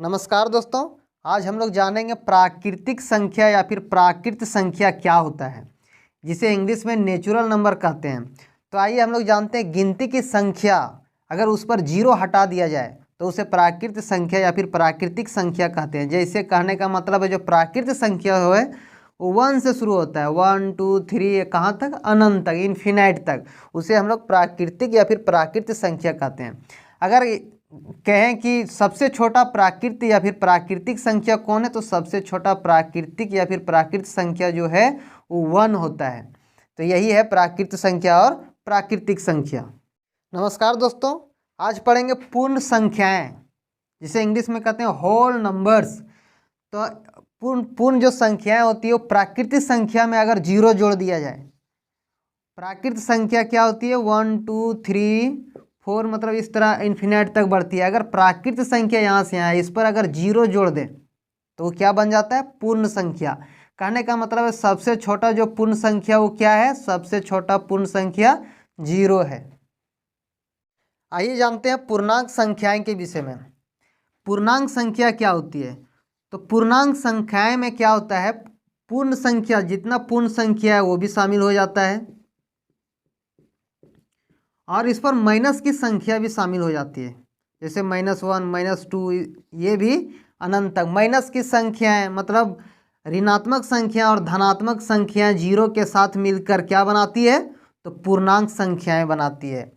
नमस्कार दोस्तों, आज हम लोग जानेंगे प्राकृतिक संख्या या फिर प्राकृत संख्या क्या होता है, जिसे इंग्लिश में नेचुरल नंबर कहते हैं। तो आइए हम लोग जानते हैं गिनती की संख्या अगर उस पर जीरो हटा दिया जाए तो उसे प्राकृत संख्या या फिर प्राकृतिक संख्या कहते हैं। जैसे कहने का मतलब है जो प्राकृत संख्या हो है वो 1 से शुरू होता है, 1 2 3 कहाँ तक, अनंत तक, इन्फिनाइट तक, उसे हम लोग प्राकृतिक या फिर प्राकृत संख्या कहते हैं। अगर कहें कि सबसे छोटा प्राकृत या फिर प्राकृतिक संख्या कौन है, तो सबसे छोटा प्राकृतिक या फिर प्राकृत संख्या जो है वो 1 होता है। तो यही है प्राकृत संख्या और प्राकृतिक संख्या। नमस्कार दोस्तों, आज पढ़ेंगे पूर्ण संख्याएं, जिसे इंग्लिश में कहते हैं होल नंबर्स। तो पूर्ण जो संख्याएं होती है वो प्राकृतिक संख्या में अगर जीरो जोड़ दिया जाए, प्राकृत संख्या क्या होती है 1 2 3 4, मतलब इस तरह इन्फिनाइट तक बढ़ती है। अगर प्राकृत संख्या यहाँ से यहाँ इस पर अगर जीरो जोड़ दें तो वो क्या बन जाता है, पूर्ण संख्या। कहने का मतलब है सबसे छोटा जो पूर्ण संख्या वो क्या है, सबसे छोटा पूर्ण संख्या जीरो है। आइए जानते हैं पूर्णांक संख्याएं के विषय में। पूर्णांक संख्या क्या होती है, तो पूर्णांक संख्याएं में क्या होता है, पूर्ण संख्या जितना पूर्ण संख्या है वो भी शामिल हो जाता है और इस पर माइनस की संख्या भी शामिल हो जाती है। जैसे -1 -2, ये भी अनंत तक माइनस की संख्याएं, मतलब ऋणात्मक संख्या और धनात्मक संख्याएं जीरो के साथ मिलकर क्या बनाती है, तो पूर्णांक संख्याएं बनाती है।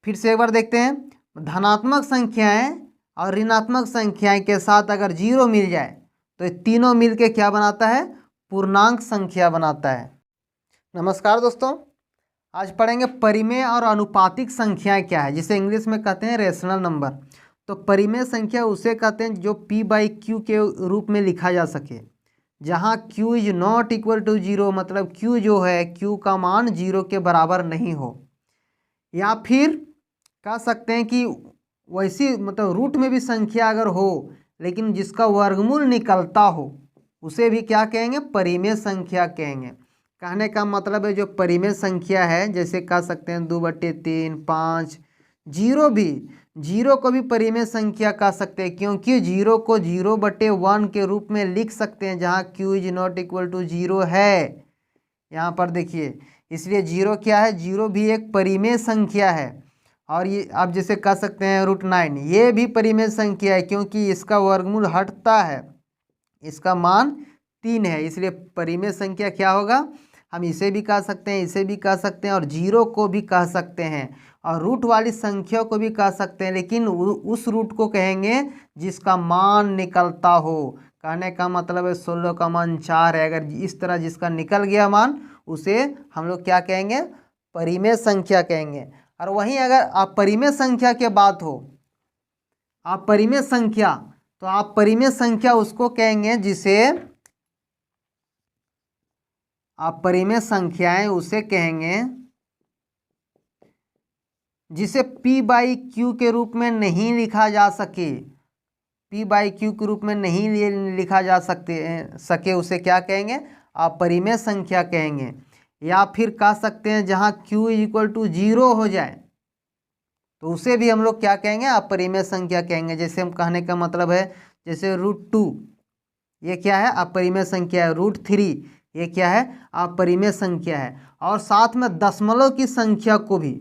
फिर से एक बार देखते हैं, धनात्मक संख्याएं और ऋणात्मक संख्याएं के साथ अगर जीरो मिल जाए तो ये तीनों मिलके क्या बनाता है, पूर्णांक संख्या बनाता है। नमस्कार दोस्तों, आज पढ़ेंगे परिमेय और अनुपातिक संख्याएं क्या है, जिसे इंग्लिश में कहते हैं रेशनल नंबर। तो परिमेय संख्या उसे कहते हैं जो p/q के रूप में लिखा जा सके, जहां q is not equal to zero, मतलब q जो है q का मान जीरो के बराबर नहीं हो। या फिर कह सकते हैं कि वैसी मतलब रूट में भी संख्या अगर हो लेकिन जिसका वर्गमूल निकलता हो उसे भी क्या कहेंगे, परिमेय संख्या कहेंगे। कहने का मतलब है जो परिमेय संख्या है, जैसे कह सकते हैं 2/3 5, जीरो को भी परिमेय संख्या कह सकते हैं, क्योंकि जीरो को 0/1 के रूप में लिख सकते हैं जहां q is not equal to zero है। यहाँ पर देखिए, इसलिए जीरो क्या है, जीरो भी एक परिमेय संख्या है। और ये आप जैसे कह सकते हैं √9, ये भी परिमेय संख्या है क्योंकि इसका वर्गमूल हटता है, इसका मान 3 है, इसलिए परिमेय संख्या क्या होगा, हम इसे भी कह सकते हैं, इसे भी कह सकते हैं और जीरो को भी कह सकते हैं और रूट वाली संख्या को भी कह सकते हैं, लेकिन उस रूट को कहेंगे जिसका मान निकलता हो। कहने का मतलब है 16 का मान 4 है, अगर इस तरह जिसका निकल गया मान उसे हम लोग क्या कहेंगे, परिमेय संख्या कहेंगे। और वहीं अगर आप परिमेय संख्या के बात हो, आप परिमेय संख्या, तो आप परिमेय संख्या उसको कहेंगे जिसे आप परिमेय संख्याएं उसे कहेंगे जिसे p/q के रूप में नहीं लिखा जा सके, p/q के रूप में नहीं लिखा जा सके उसे क्या कहेंगे, आप परिमेय संख्या कहेंगे। या फिर कह सकते हैं जहां q इक्वल टू जीरो हो जाए तो उसे भी हम लोग क्या कहेंगे, आप परिमेय संख्या कहेंगे। जैसे हम कहने का मतलब है जैसे √2, ये क्या है, अपरिमेय संख्या है। √3 ये क्या है, अपरिमेय संख्या है। और साथ में दशमलव की संख्या को भी,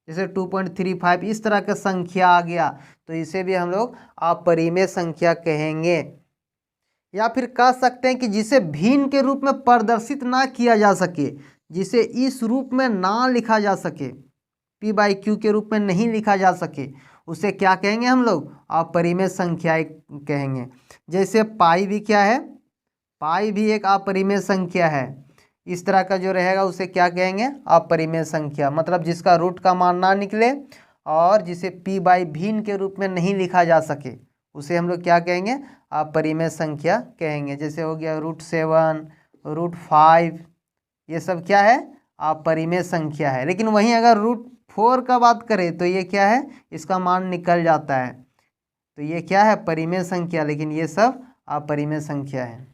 जैसे 2.35 इस तरह का संख्या आ गया तो इसे भी हम लोग अपरिमेय संख्या कहेंगे। या फिर कह सकते हैं कि जिसे भिन्न के रूप में प्रदर्शित ना किया जा सके, जिसे इस रूप में ना लिखा जा सके, p/q के रूप में नहीं लिखा जा सके, उसे क्या कहेंगे हम लोग, अपरिमेय संख्याएं कहेंगे। जैसे पाई भी क्या है, पाई भी एक अपरिमेय संख्या है। इस तरह का जो रहेगा उसे क्या कहेंगे, अपरिमेय संख्या, मतलब जिसका रूट का मान ना निकले और जिसे p/भिन्न के रूप में नहीं लिखा जा सके उसे हम लोग क्या कहेंगे, अपरिमेय संख्या कहेंगे। जैसे हो गया √7 √5, ये सब क्या है, अपरिमेय संख्या है। लेकिन वहीं अगर √4 का बात करें तो ये क्या है, इसका मान निकल जाता है, तो ये क्या है, परिमेय संख्या, लेकिन ये सब अपरिमेय संख्या है।